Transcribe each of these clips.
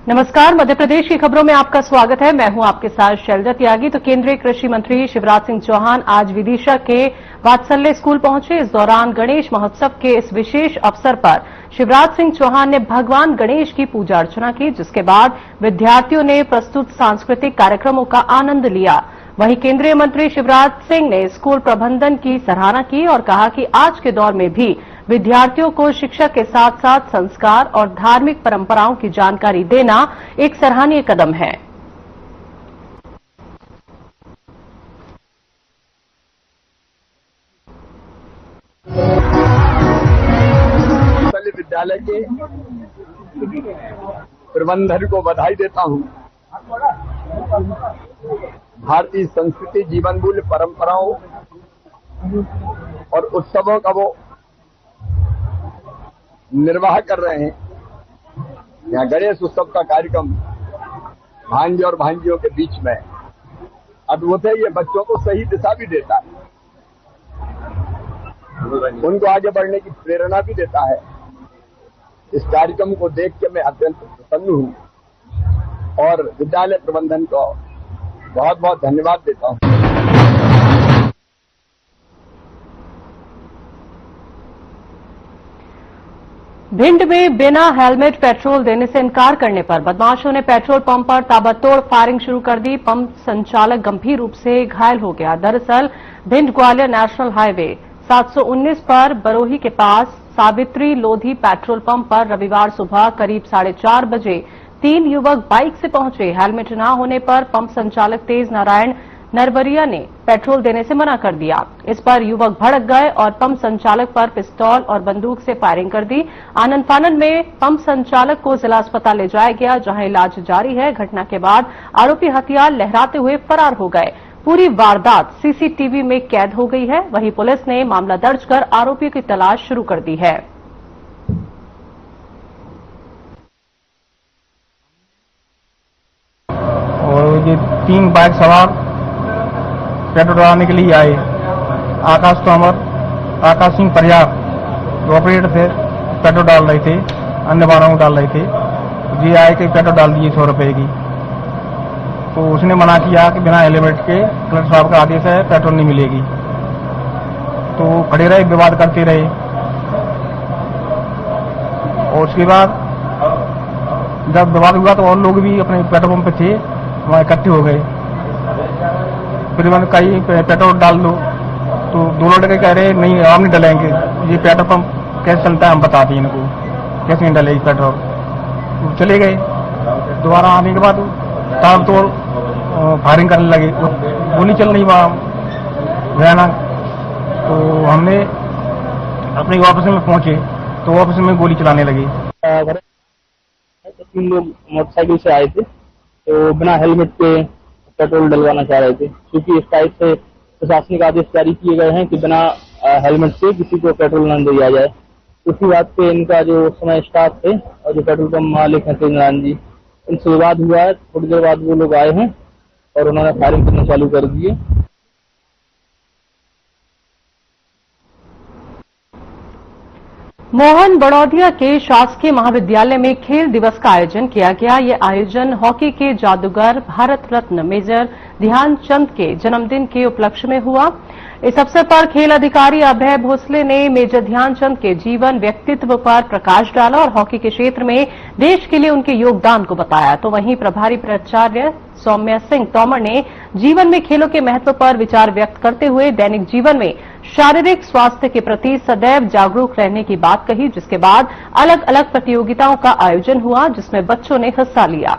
नमस्कार, मध्य प्रदेश की खबरों में आपका स्वागत है। मैं हूं आपके साथ शैलजा त्यागी। तो केंद्रीय कृषि मंत्री शिवराज सिंह चौहान आज विदिशा के वात्सल्य स्कूल पहुंचे। इस दौरान गणेश महोत्सव के इस विशेष अवसर पर शिवराज सिंह चौहान ने भगवान गणेश की पूजा अर्चना की, जिसके बाद विद्यार्थियों ने प्रस्तुत सांस्कृतिक कार्यक्रमों का आनंद लिया। वहीं केंद्रीय मंत्री शिवराज सिंह ने स्कूल प्रबंधन की सराहना की और कहा कि आज के दौर में भी विद्यार्थियों को शिक्षा के साथ साथ संस्कार और धार्मिक परंपराओं की जानकारी देना एक सराहनीय कदम है। विद्यालय के प्रबंधन को बधाई देता हूं। भारतीय संस्कृति, जीवन मूल्य, परंपराओं और उत्सवों का वो निर्वाह कर रहे हैं। यहाँ गणेश उत्सव का कार्यक्रम भांजे और भांजियों के बीच में अद्भुत है। ये बच्चों को सही दिशा भी देता है, उनको आगे बढ़ने की प्रेरणा भी देता है। इस कार्यक्रम को देख के मैं अत्यंत प्रसन्न हूं और विद्यालय प्रबंधन को बहुत बहुत धन्यवाद देता हूं। भिंड में बिना हेलमेट पेट्रोल देने से इनकार करने पर बदमाशों ने पेट्रोल पंप पर ताबड़तोड़ फायरिंग शुरू कर दी। पंप संचालक गंभीर रूप से घायल हो गया। दरअसल भिंड ग्वालियर नेशनल हाईवे 719 पर बरोही के पास सावित्री लोधी पेट्रोल पंप पर रविवार सुबह करीब 4:30 बजे 3 युवक बाइक से पहुंचे। हेलमेट न होने पर पंप संचालक तेज नारायण नरवरिया ने पेट्रोल देने से मना कर दिया। इस पर युवक भड़क गए और पंप संचालक पर पिस्तौल और बंदूक से फायरिंग कर दी। आनन फानन में पंप संचालक को जिला अस्पताल ले जाया गया, जहां इलाज जारी है। घटना के बाद आरोपी हथियार लहराते हुए फरार हो गए। पूरी वारदात सीसीटीवी में कैद हो गई है। वहीं पुलिस ने मामला दर्ज कर आरोपियों की तलाश शुरू कर दी है। और ये 3 बाइक सवार पेट्रोल डलाने के लिए आए। आकाश तोमर, आकाश सिंह परियार जो ऑपरेटर थे, पेट्रोल डाल रहे थे, अन्य वाहनों को डाल रहे थे। जी आए कि पेट्रोल डाल दिए 100 रुपए की। तो उसने मना किया कि बिना हेलमेट के कलेक्टर साहब का आदेश है, पेट्रोल नहीं मिलेगी। तो खड़े रहे, विवाद करते रहे। और उसके बाद जब विवाद हुआ तो और लोग भी अपने पेट्रोल पंप पे थे, वहां इकट्ठे हो गए। फिर मैंने कहीं पेट्रोल डाल लो, तो 2 लड़के कह रहे नहीं हम नहीं डलेंगे, ये पेट्रोल पंप कैसे चलता है हम बताते हैं इनको, कैसे नहीं डलेगी पेट्रोल। तो चले गए। दोबारा आने के बाद ताबड़तोड़ फायरिंग करने लगे। गोली चल रही वहाँ भयानक। तो हमने अपने ऑफिस में पहुंचे तो ऑफिस में गोली चलाने लगे। 3 लोग मोटरसाइकिल से आए थे, तो बिना हेलमेट के पेट्रोल डलवाना चाह रहे थे। क्योंकि इस टाइप से प्रशासनिक आदेश जारी किए गए हैं कि बिना हेलमेट से किसी को पेट्रोल न दिया जाए। उसी बात पे इनका जो समय स्टाफ थे और जो पेट्रोल पंप मालिक हैं तेज नारायण जी, इनसे विवाद हुआ है। थोड़ी देर बाद वो लोग आए हैं और उन्होंने फायरिंग करना चालू कर दिए। मोहन बड़ौदिया के शासकीय महाविद्यालय में खेल दिवस का आयोजन किया गया। ये आयोजन हॉकी के जादूगर भारत रत्न मेजर ध्यानचंद के जन्मदिन के उपलक्ष्य में हुआ। इस अवसर पर खेल अधिकारी अभय भोसले ने मेजर ध्यानचंद के जीवन व्यक्तित्व पर प्रकाश डाला और हॉकी के क्षेत्र में देश के लिए उनके योगदान को बताया। तो वहीं प्रभारी प्राचार्य सौम्या सिंह तोमर ने जीवन में खेलों के महत्व पर विचार व्यक्त करते हुए दैनिक जीवन में शारीरिक स्वास्थ्य के प्रति सदैव जागरूक रहने की बात कही, जिसके बाद अलग अलग प्रतियोगिताओं का आयोजन हुआ, जिसमें बच्चों ने हिस्सा लिया।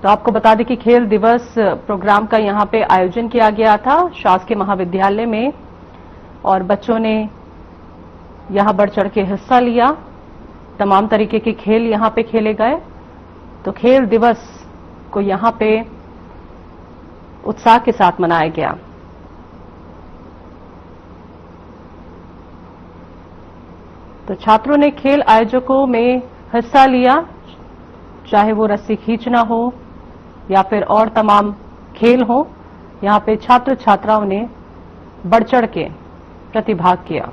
तो आपको बता दें कि खेल दिवस प्रोग्राम का यहां पे आयोजन किया गया था शासकीय महाविद्यालय में और बच्चों ने यहां बढ़ चढ़ के हिस्सा लिया। तमाम तरीके के खेल यहां पे खेले गए। तो खेल दिवस को यहां पे उत्साह के साथ मनाया गया। तो छात्रों ने खेल आयोजकों में हिस्सा लिया, चाहे वो रस्सी खींचना हो या फिर और तमाम खेल हो। यहां पे छात्र छात्राओं ने बढ़ चढ़ के प्रतिभाग किया।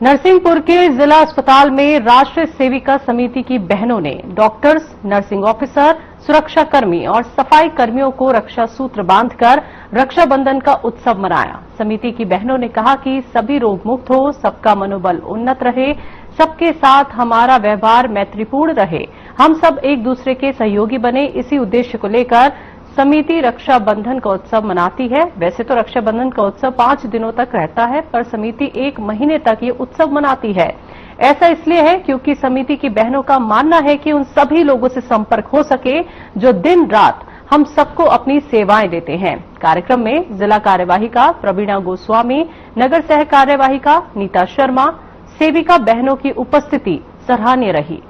नरसिंहपुर के जिला अस्पताल में राष्ट्रीय सेविका समिति की बहनों ने डॉक्टर्स, नर्सिंग ऑफिसर, सुरक्षाकर्मी और सफाई कर्मियों को रक्षा सूत्र बांधकर रक्षाबंधन का उत्सव मनाया। समिति की बहनों ने कहा कि सभी रोग मुक्त हो, सबका मनोबल उन्नत रहे, सबके साथ हमारा व्यवहार मैत्रीपूर्ण रहे, हम सब एक दूसरे के सहयोगी बने। इसी उद्देश्य को लेकर समिति रक्षाबंधन का उत्सव मनाती है। वैसे तो रक्षाबंधन का उत्सव 5 दिनों तक रहता है, पर समिति 1 महीने तक ये उत्सव मनाती है। ऐसा इसलिए है क्योंकि समिति की बहनों का मानना है कि उन सभी लोगों से संपर्क हो सके जो दिन रात हम सबको अपनी सेवाएं देते हैं। कार्यक्रम में जिला कार्यवाहिका प्रवीणा गोस्वामी, नगर सह कार्यवाहिका नीता शर्मा, सेविका बहनों की उपस्थिति सराहनीय रही।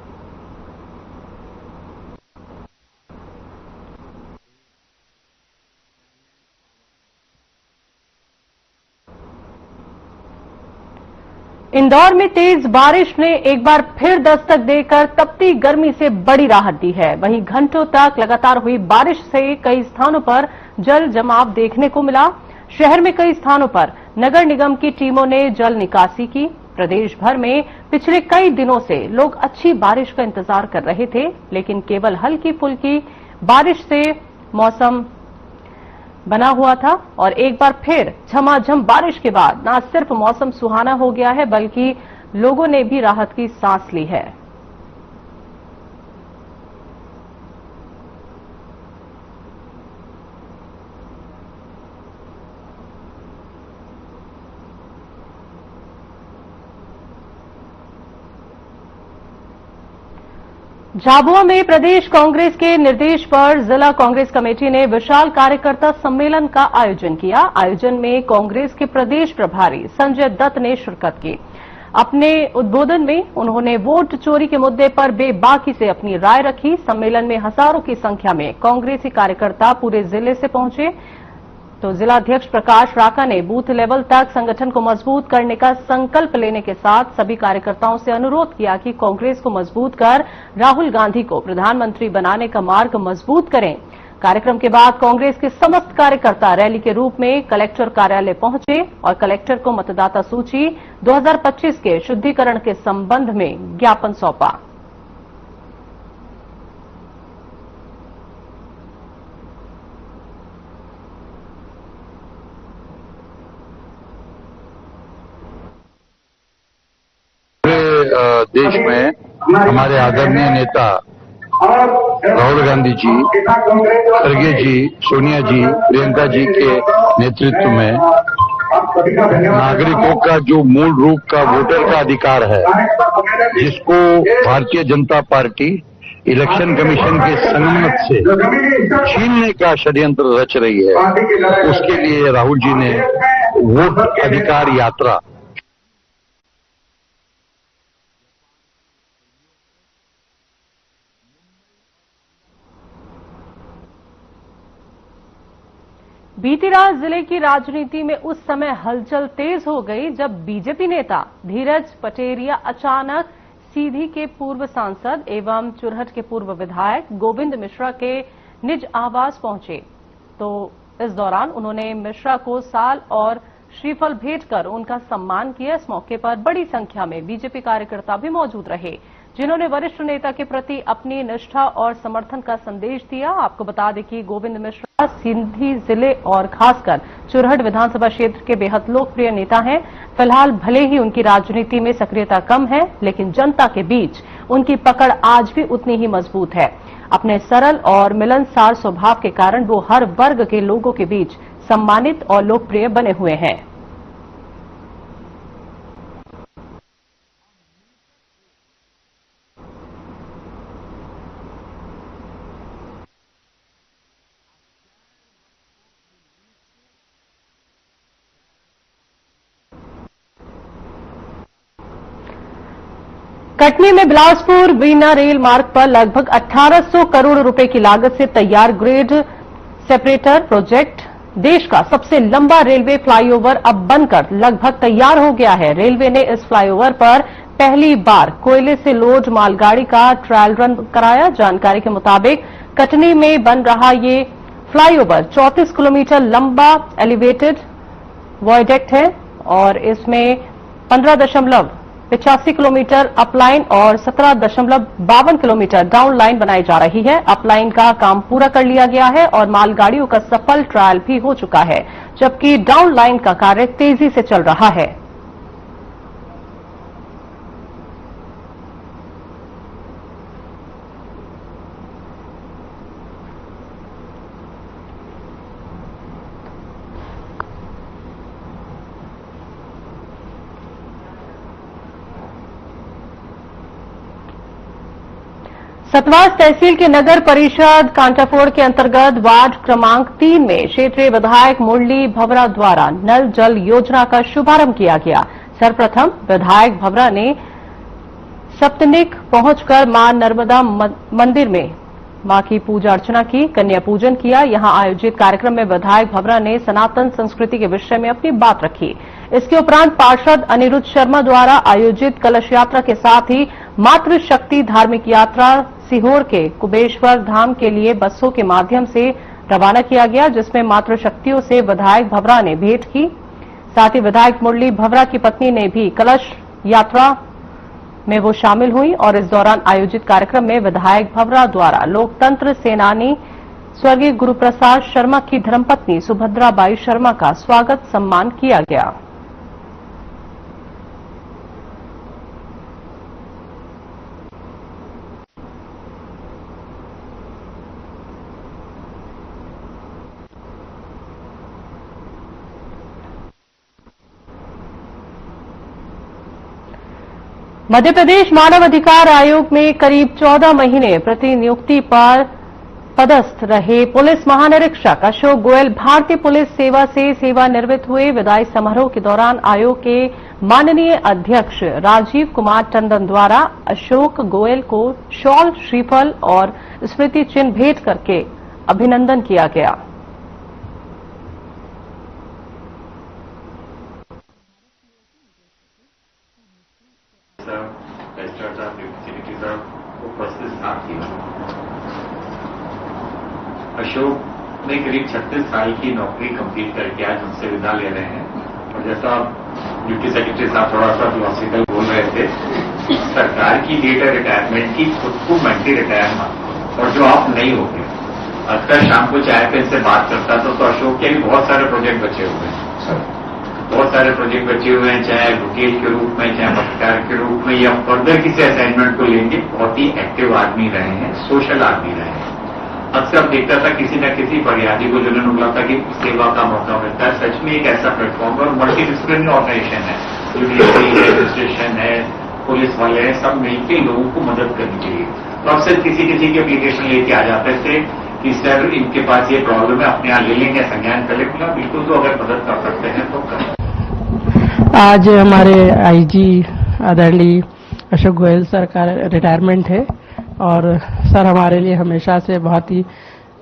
इंदौर में तेज बारिश ने एक बार फिर दस्तक देकर तपती गर्मी से बड़ी राहत दी है। वहीं घंटों तक लगातार हुई बारिश से कई स्थानों पर जल जमाव देखने को मिला। शहर में कई स्थानों पर नगर निगम की टीमों ने जल निकासी की। प्रदेश भर में पिछले कई दिनों से लोग अच्छी बारिश का इंतजार कर रहे थे, लेकिन केवल हल्की फुल्की बारिश से मौसम बना हुआ था और एक बार फिर झमाझम बारिश के बाद न सिर्फ मौसम सुहाना हो गया है, बल्कि लोगों ने भी राहत की सांस ली है। झाबुआ में प्रदेश कांग्रेस के निर्देश पर जिला कांग्रेस कमेटी ने विशाल कार्यकर्ता सम्मेलन का आयोजन किया। आयोजन में कांग्रेस के प्रदेश प्रभारी संजय दत्त ने शिरकत की। अपने उद्बोधन में उन्होंने वोट चोरी के मुद्दे पर बेबाकी से अपनी राय रखी। सम्मेलन में हजारों की संख्या में कांग्रेसी कार्यकर्ता पूरे जिले से पहुंचे। तो जिलाध्यक्ष प्रकाश राका ने बूथ लेवल तक संगठन को मजबूत करने का संकल्प लेने के साथ सभी कार्यकर्ताओं से अनुरोध किया कि कांग्रेस को मजबूत कर राहुल गांधी को प्रधानमंत्री बनाने का मार्ग मजबूत करें। कार्यक्रम के बाद कांग्रेस के समस्त कार्यकर्ता रैली के रूप में कलेक्टर कार्यालय पहुंचे और कलेक्टर को मतदाता सूची 2025 के शुद्धिकरण के संबंध में ज्ञापन सौंपा। देश में हमारे आदरणीय नेता राहुल गांधी जी, खड़गे जी, सोनिया जी, प्रियंका जी के नेतृत्व में नागरिकों का जो मूल रूप का वोटर का अधिकार है, जिसको Bharatiya Janata party election commission के संगमत से छीनने का षड्यंत्र रच रही है, उसके लिए राहुल जी ने वोट अधिकार यात्रा बीती रात जिले की राजनीति में उस समय हलचल तेज हो गई जब बीजेपी नेता धीरज पटेरिया अचानक सीधी के पूर्व सांसद एवं चुरहट के पूर्व विधायक गोविंद मिश्रा के निज आवास पहुंचे। तो इस दौरान उन्होंने मिश्रा को साल और श्रीफल भेंट कर उनका सम्मान किया। इस मौके पर बड़ी संख्या में बीजेपी कार्यकर्ता भी मौजूद रहे, जिन्होंने वरिष्ठ नेता के प्रति अपनी निष्ठा और समर्थन का संदेश दिया। आपको बता दें कि गोविंद मिश्रा सिंधी जिले और खासकर चुरहट विधानसभा क्षेत्र के बेहद लोकप्रिय नेता हैं। फिलहाल भले ही उनकी राजनीति में सक्रियता कम है, लेकिन जनता के बीच उनकी पकड़ आज भी उतनी ही मजबूत है। अपने सरल और मिलनसार स्वभाव के कारण वो हर वर्ग के लोगों के बीच सम्मानित और लोकप्रिय बने हुए हैं। कटनी में बिलासपुर बीना रेल मार्ग पर लगभग 1800 करोड़ रुपए की लागत से तैयार ग्रेड सेपरेटर प्रोजेक्ट देश का सबसे लंबा रेलवे फ्लाईओवर अब बनकर लगभग तैयार हो गया है। रेलवे ने इस फ्लाईओवर पर पहली बार कोयले से लोड मालगाड़ी का ट्रायल रन कराया। जानकारी के मुताबिक कटनी में बन रहा ये फ्लाईओवर 34 किलोमीटर लंबा एलिवेटेड वॉयडेक्ट है और इसमें 15.85 किलोमीटर अपलाइन और 17.52 किलोमीटर डाउन लाइन बनाई जा रही है। अपलाइन का काम पूरा कर लिया गया है और मालगाड़ियों का सफल ट्रायल भी हो चुका है, जबकि डाउन लाइन का कार्य तेजी से चल रहा है। सतवास तहसील के नगर परिषद कांटाफोड़ के अंतर्गत वार्ड क्रमांक 3 में क्षेत्रीय विधायक मुरली भवरा द्वारा नल जल योजना का शुभारंभ किया गया। सर्वप्रथम विधायक भवरा ने सप्तनिक पहुंचकर मां नर्मदा मंदिर में मां की पूजा अर्चना की, कन्या पूजन किया। यहां आयोजित कार्यक्रम में विधायक भवरा ने सनातन संस्कृति के विषय में अपनी बात रखी। इसके उपरांत पार्षद अनिरुद्ध शर्मा द्वारा आयोजित कलश यात्रा के साथ ही मातृशक्ति धार्मिक यात्रा सीहोर के कुबेश्वर धाम के लिए बसों के माध्यम से रवाना किया गया, जिसमें मातृशक्तियों से विधायक भवरा ने भेंट की। साथ ही विधायक मुरली भवरा की पत्नी ने भी कलश यात्रा में वो शामिल हुई और इस दौरान आयोजित कार्यक्रम में विधायक भवरा द्वारा लोकतंत्र सेनानी स्वर्गीय गुरुप्रसाद शर्मा की धर्मपत्नी सुभद्रा बाई शर्मा का स्वागत सम्मान किया गया। मध्य प्रदेश मानव अधिकार आयोग में करीब 14 महीने प्रतिनियुक्ति पर पदस्थ रहे पुलिस महानिरीक्षक अशोक गोयल भारतीय पुलिस सेवा से सेवानिवृत्त हुए। विदाई समारोह के दौरान आयोग के माननीय अध्यक्ष राजीव कुमार टंडन द्वारा अशोक गोयल को शॉल, श्रीफल और स्मृति चिन्ह भेंट करके अभिनंदन किया गया। अशोक ने करीब 36 साल की नौकरी कंप्लीट करके आज हमसे विदा ले रहे हैं। और जैसा ड्यूटी सेक्रेटरी साहब थोड़ा सा फिलोसफिकल बोल रहे थे, सरकार की डेट है रिटायरमेंट की, खुद को मेंटली रिटायर मानते और जो आप नहीं हो गए। अक्सर शाम को चाय पे इनसे बात करता था तो अशोक के भी बहुत सारे प्रोजेक्ट बचे हुए हैं, बहुत सारे प्रोजेक्ट बचे हुए हैं, चाहे वकील के रूप में, चाहे पत्रकार के रूप में या फर्दर किसी असाइनमेंट को लेंगे। बहुत ही एक्टिव आदमी रहे हैं, सोशल आदमी रहे हैं। अक्सर देखता था किसी न किसी फरियादी को जुनून हुआ था कि सेवा का मौका मिलता है। सच में एक ऐसा प्लेटफॉर्म और मल्टी डिसिप्लिनरी ऑर्गेनाइजेशन है, जुडिशरी है, रजिस्ट्रेशन है, पुलिस वाले हैं, सब मिलकर लोगों को मदद करनी चाहिए। तो अक्सर किसी किसी की एप्लीकेशन लेके आ जाते थे कि सर इनके पास ये प्रॉब्लम है, अपने यहाँ ले लेंगे, संज्ञान कर लेंगे। बिल्कुल, तो अगर मदद कर सकते हैं तो करें। आज हमारे आईजी आदरणीय अशोक गोयल सर का रिटायरमेंट है और सर हमारे लिए हमेशा से बहुत ही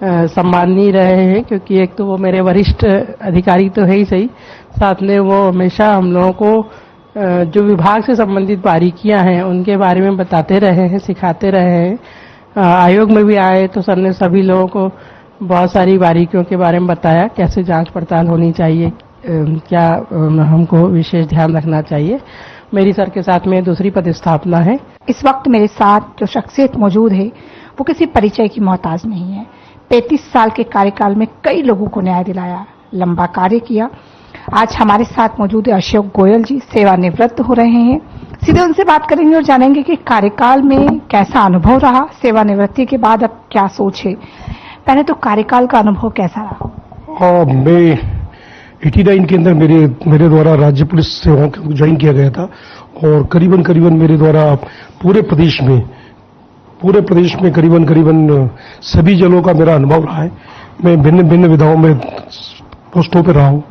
सम्माननीय रहे हैं, क्योंकि एक तो वो मेरे वरिष्ठ अधिकारी तो है ही सही, साथ में वो हमेशा हम लोगों को जो विभाग से संबंधित बारीकियां हैं उनके बारे में बताते रहे हैं, सिखाते रहे हैं। आयोग में भी आए तो सर ने सभी लोगों को बहुत सारी बारीकियों के बारे में बताया, कैसे जांच पड़ताल होनी चाहिए, क्या हमको विशेष ध्यान रखना चाहिए। मेरी सर के साथ में दूसरी पदस्थापना है। इस वक्त मेरे साथ जो शख्सियत मौजूद है वो किसी परिचय की मोहताज नहीं है। 35 साल के कार्यकाल में कई लोगों को न्याय दिलाया, लंबा कार्य किया। आज हमारे साथ मौजूद है अशोक गोयल जी, सेवानिवृत्त हो रहे हैं। सीधे उनसे बात करेंगे और जानेंगे कि कार्यकाल में कैसा अनुभव रहा, सेवानिवृत्ति के बाद अब क्या सोच है। पहले तो कार्यकाल का अनुभव कैसा रहा? मैं 89 के अंदर मेरे द्वारा राज्य पुलिस सेवाओं को ज्वाइन किया गया था और करीबन मेरे द्वारा पूरे प्रदेश में करीबन सभी जिलों का मेरा अनुभव रहा है। मैं भिन्न विधाओं में पोस्टों पर रहा हूँ,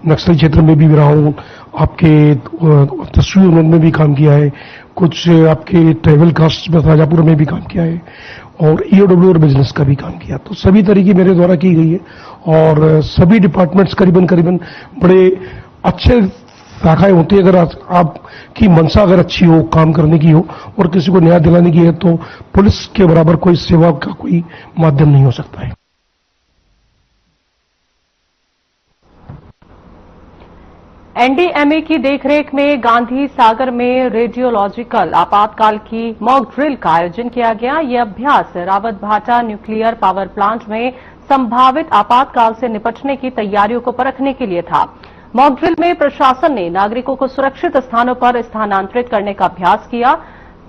नक्सल क्षेत्र में भी रहा हूँ, आपके तस्वीर में भी काम किया है, कुछ आपके ट्रेवल कास्ट में राजापुर में भी काम किया है और ईओडब्ल्यू और बिजनेस का भी काम किया। तो सभी तरीके मेरे द्वारा की गई है और सभी डिपार्टमेंट्स करीबन बड़े अच्छे शाखाएं होती है। अगर आपकी मंशा अगर अच्छी हो, काम करने की हो और किसी को न्याय दिलाने की है, तो पुलिस के बराबर कोई सेवा का कोई माध्यम नहीं हो सकता है। एनडीएमए की देखरेख में गांधी सागर में रेडियोलॉजिकल आपातकाल की मॉक ड्रिल का आयोजन किया गया। यह अभ्यास रावत भाटा न्यूक्लियर पावर प्लांट में संभावित आपातकाल से निपटने की तैयारियों को परखने के लिए था। मॉक ड्रिल में प्रशासन ने नागरिकों को सुरक्षित स्थानों पर स्थानांतरित करने का अभ्यास किया।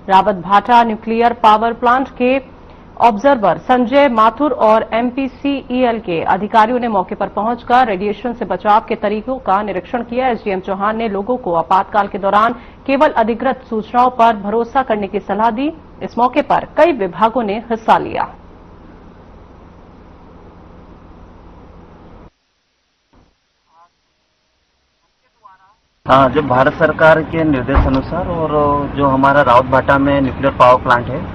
रावत भाटा न्यूक्लियर पावर प्लांट के ऑब्जर्वर संजय माथुर और एमपीसीईएल के अधिकारियों ने मौके पर पहुंचकर रेडिएशन से बचाव के तरीकों का निरीक्षण किया। एसडीएम चौहान ने लोगों को आपातकाल के दौरान केवल अधिकृत सूचनाओं पर भरोसा करने की सलाह दी। इस मौके पर कई विभागों ने हिस्सा लिया। हाँ, जो भारत सरकार के निर्देश अनुसार और जो हमारा रावत भाटा में न्यूक्लियर पावर प्लांट है,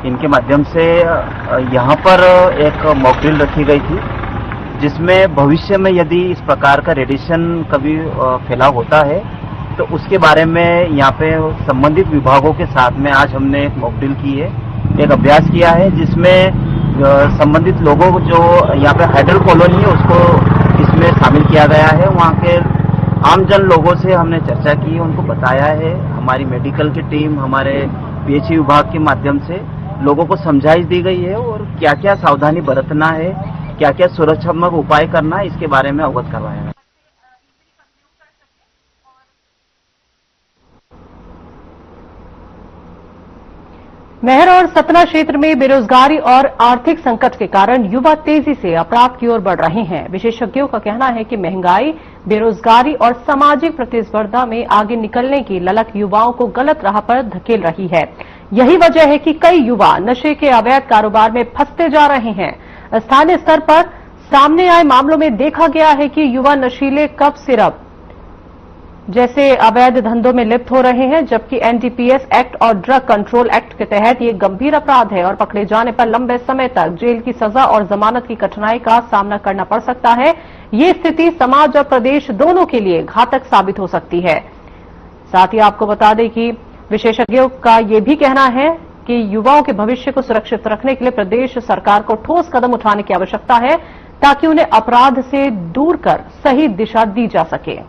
इनके माध्यम से यहाँ पर एक मॉक ड्रिल रखी गई थी, जिसमें भविष्य में यदि इस प्रकार का रेडिएशन कभी फैलाव होता है तो उसके बारे में यहाँ पे संबंधित विभागों के साथ में आज हमने एक मॉक ड्रिल की है, एक अभ्यास किया है, जिसमें संबंधित लोगों को जो यहाँ पे हाइडल कॉलोनी है उसको इसमें शामिल किया गया है। वहाँ के आमजन लोगों से हमने चर्चा की, उनको बताया है। हमारी मेडिकल की टीम, हमारे पीएचई विभाग के माध्यम से लोगों को समझाइश दी गई है और क्या क्या सावधानी बरतना है, क्या क्या सुरक्षात्मक उपाय करना है, इसके बारे में अवगत करवाया है। महर और सतना क्षेत्र में बेरोजगारी और आर्थिक संकट के कारण युवा तेजी से अपराध की ओर बढ़ रहे हैं। विशेषज्ञों का कहना है कि महंगाई, बेरोजगारी और सामाजिक प्रतिस्पर्धा में आगे निकलने की ललक युवाओं को गलत राह पर धकेल रही है। यही वजह है कि कई युवा नशे के अवैध कारोबार में फंसते जा रहे हैं। स्थानीय स्तर पर सामने आए मामलों में देखा गया है कि युवा नशीले कप सिरप जैसे अवैध धंधों में लिप्त हो रहे हैं, जबकि एनडीपीएस एक्ट और ड्रग कंट्रोल एक्ट के तहत ये गंभीर अपराध है और पकड़े जाने पर लंबे समय तक जेल की सजा और जमानत की कठिनाई का सामना करना पड़ सकता है। ये स्थिति समाज और प्रदेश दोनों के लिए घातक साबित हो सकती है। साथ ही आपको बता दें कि विशेषज्ञों का ये भी कहना है कि युवाओं के भविष्य को सुरक्षित रखने के लिए प्रदेश सरकार को ठोस कदम उठाने की आवश्यकता है, ताकि उन्हें अपराध से दूर कर सही दिशा दी जा सके।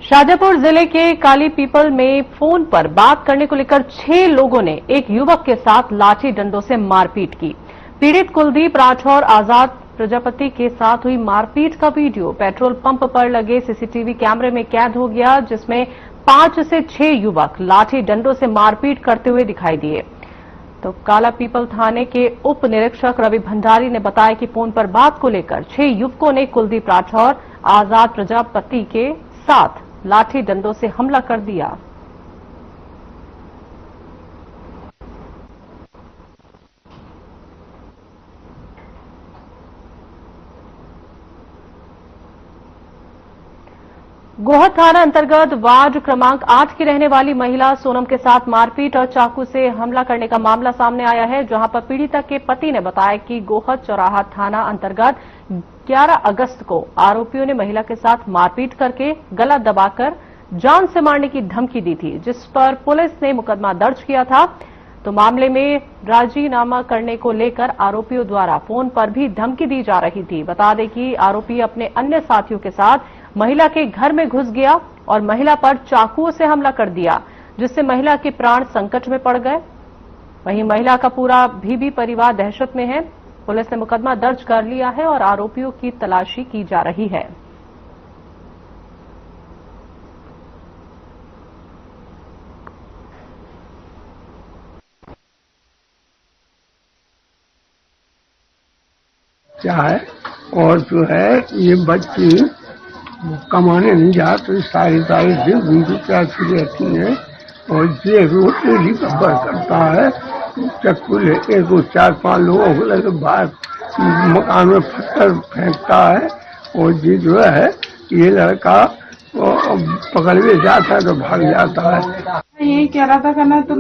शाजापुर जिले के काली पीपल में फोन पर बात करने को लेकर 6 लोगों ने एक युवक के साथ लाठी डंडों से मारपीट की। पीड़ित कुलदीप राठौर आजाद प्रजापति के साथ हुई मारपीट का वीडियो पेट्रोल पंप पर लगे सीसीटीवी कैमरे में कैद हो गया, जिसमें 5 से 6 युवक लाठी डंडों से मारपीट करते हुए दिखाई दिए। तो काला पीपल थाने के उप निरीक्षक रवि भंडारी ने बताया कि फोन पर बात को लेकर 6 युवकों ने कुलदीप राठौर आजाद प्रजापति के साथ लाठी डंडों से हमला कर दिया। गोहद थाना अंतर्गत वार्ड क्रमांक 8 की रहने वाली महिला सोनम के साथ मारपीट और चाकू से हमला करने का मामला सामने आया है, जहां पर पीड़िता के पति ने बताया कि गोहद चौराहा थाना अंतर्गत 11 अगस्त को आरोपियों ने महिला के साथ मारपीट करके गला दबाकर जान से मारने की धमकी दी थी, जिस पर पुलिस ने मुकदमा दर्ज किया था। तो मामले में राजीनामा करने को लेकर आरोपियों द्वारा फोन पर भी धमकी दी जा रही थी। बता दें कि आरोपी अपने अन्य साथियों के साथ महिला के घर में घुस गया और महिला पर चाकुओं से हमला कर दिया, जिससे महिला के प्राण संकट में पड़ गए। वहीं महिला का पूरा भी परिवार दहशत में है। पुलिस ने मुकदमा दर्ज कर लिया है और आरोपियों की तलाशी की जा रही है। क्या है, और जो है ये बच्ची कमाने नहीं जा तो सारी दिन उनकी प्यासी रहती है और ये रोज डेली कब्बर करता है। चक्कू लेके 4-5 लोगों को लेकर बाहर मकान में पत्थर फेंकता है। और ये जो है ये लड़का और पकड़ भी जाता है तो भाग जाता है। यही कह रहा था कि ना तुम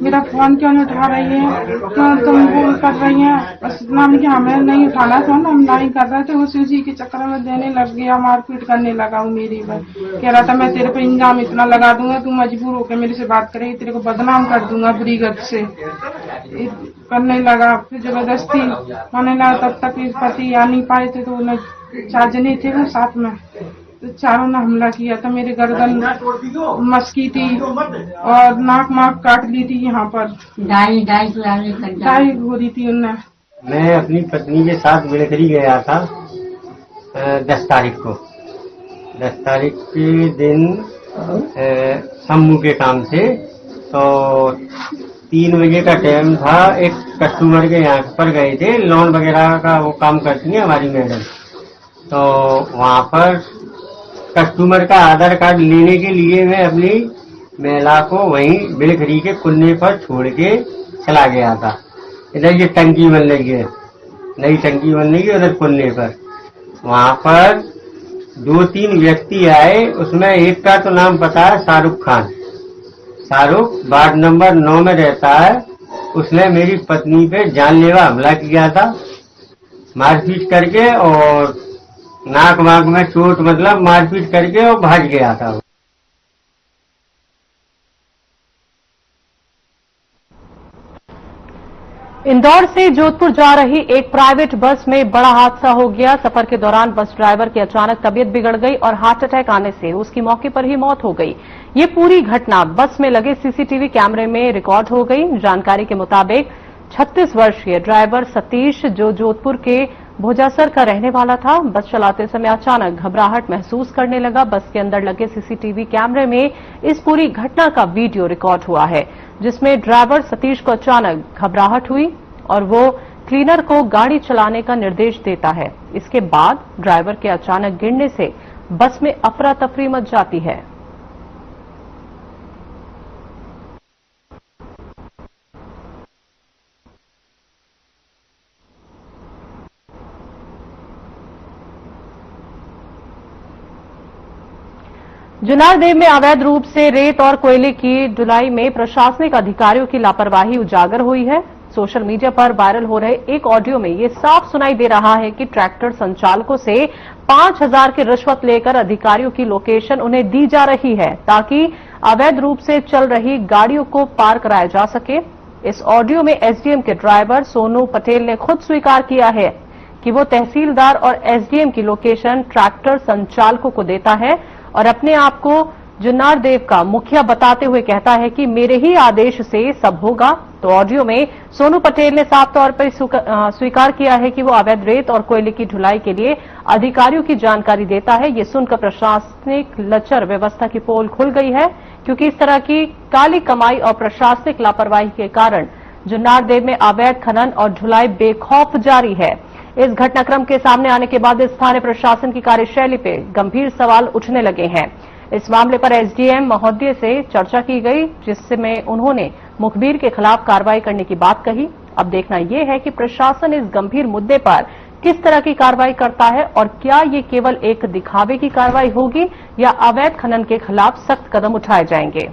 मेरा फोन क्यों नहीं उठा रही है, क्यों तुम फोन कर रही हैं। बस इतना कि हमें नहीं उठाना था, हम नहीं कर रहे थे। उसी के चक्कर में देने लग गया, मारपीट करने लगा हूँ मेरी पर। कह रहा था मैं तेरे पे इंजाम इतना लगा दूंगा, तू मजबूर होकर मेरे से बात करेगी, तेरे को बदनाम कर दूंगा बुरी गत से करने लगा। फिर जबरदस्ती होने लगा। तब तक इस पति आ नहीं पाए थे, तो 4 जने थे वो साथ में, तो चारों ने हमला किया था। मेरे गर्दन मस्की थी और नाक माक काट ली थी, यहाँ पर डाई हो रही थी उनने। मैं अपनी पत्नी के साथ बिलखरी गया था 10 तारीख को। 10 तारीख के दिन समूह के काम से, तो 3 बजे का टाइम था। एक कस्टमर के यहाँ पर गए थे, लोन वगैरह का वो काम करती है हमारी मैडम। तो वहाँ पर कस्टमर का आधार कार्ड लेने के लिए मैं अपनी महिला को वहीं बिलखरी के कुन्ने पर छोड़ के चला गया था। इधर ये टंकी बन रही है, नई टंकी बन रही है उधर कुन्ने पर। वहाँ पर 2-3 व्यक्ति आए, उसमें एक का तो नाम पता है शाहरुख खान। शाहरुख वार्ड नंबर 9 में रहता है। उसने मेरी पत्नी पे जानलेवा हमला किया था, मारपीट करके, और नाक वाक में चोट, मतलब मारपीट करके और भाग गया था। इंदौर से जोधपुर जा रही एक प्राइवेट बस में बड़ा हादसा हो गया। सफर के दौरान बस ड्राइवर की अचानक तबीयत बिगड़ गई और हार्ट अटैक आने से उसकी मौके पर ही मौत हो गई। ये पूरी घटना बस में लगे सीसीटीवी कैमरे में रिकॉर्ड हो गई। जानकारी के मुताबिक 36 वर्षीय ड्राइवर सतीश, जो जोधपुर के भोजासर का रहने वाला था, बस चलाते समय अचानक घबराहट महसूस करने लगा। बस के अंदर लगे सीसीटीवी कैमरे में इस पूरी घटना का वीडियो रिकॉर्ड हुआ है, जिसमें ड्राइवर सतीश को अचानक घबराहट हुई और वो क्लीनर को गाड़ी चलाने का निर्देश देता है। इसके बाद ड्राइवर के अचानक गिरने से बस में अफरा तफरी मच जाती है। जुनारदेव में अवैध रूप से रेत और कोयले की ढुलाई में प्रशासनिक अधिकारियों की लापरवाही उजागर हुई है। सोशल मीडिया पर वायरल हो रहे एक ऑडियो में ये साफ सुनाई दे रहा है कि ट्रैक्टर संचालकों से 5,000 की रिश्वत लेकर अधिकारियों की लोकेशन उन्हें दी जा रही है, ताकि अवैध रूप से चल रही गाड़ियों को पार कराया जा सके। इस ऑडियो में एसडीएम के ड्राइवर सोनू पटेल ने खुद स्वीकार किया है कि वो तहसीलदार और एसडीएम की लोकेशन ट्रैक्टर संचालकों को देता है और अपने आप को जुन्नारदेव का मुखिया बताते हुए कहता है कि मेरे ही आदेश से सब होगा। तो ऑडियो में सोनू पटेल ने साफ तौर पर स्वीकार किया है कि वो अवैध रेत और कोयले की ढुलाई के लिए अधिकारियों की जानकारी देता है। ये सुनकर प्रशासनिक लचर व्यवस्था की पोल खुल गई है, क्योंकि इस तरह की काली कमाई और प्रशासनिक लापरवाही के कारण जुन्नारदेव में अवैध खनन और ढुलाई बेखौफ जारी है। इस घटनाक्रम के सामने आने के बाद स्थानीय प्रशासन की कार्यशैली पे गंभीर सवाल उठने लगे हैं। इस मामले पर एसडीएम महोदय से चर्चा की गई, जिसमें उन्होंने मुखबिर के खिलाफ कार्रवाई करने की बात कही। अब देखना यह है कि प्रशासन इस गंभीर मुद्दे पर किस तरह की कार्रवाई करता है और क्या ये केवल एक दिखावे की कार्रवाई होगी या अवैध खनन के खिलाफ सख्त कदम उठाए जाएंगे।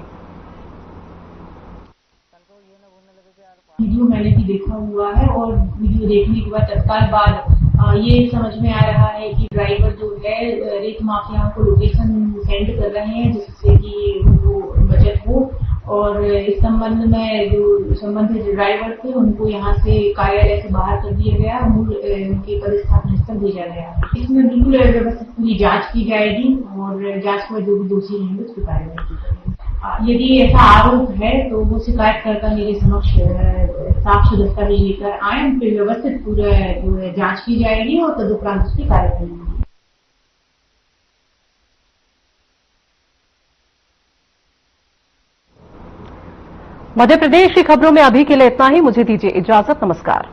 वीडियो मैंने भी देखा हुआ है और वीडियो देखने के बाद तत्काल बाद ये समझ में आ रहा है कि ड्राइवर जो है रेत माफियाओं को लोकेशन सेंड कर रहे हैं, जिससे कि वो बचत हो। और इस संबंध में जो संबंधित ड्राइवर थे उनको यहाँ से कार्यालय से बाहर कर दिया गया, मूल उनके पदस्थापना स्थल भेजा गया। इसमें बिल्कुल व्यवस्थित पूरी जांच की जाएगी और जांच में जो भी दोषी रहेंगे उसकी कार्रवाई की जाएगी। यदि ऐसा आरोप है तो वो शिकायतकर्ता मेरे समक्ष साक्ष्य दस्तावेज लेकर आए, उन पर व्यवस्थित पूरा जांच की जाएगी और तदुपरांत उसकी कार्रवाई होगी। मध्य प्रदेश की खबरों में अभी के लिए इतना ही। मुझे दीजिए इजाजत। नमस्कार।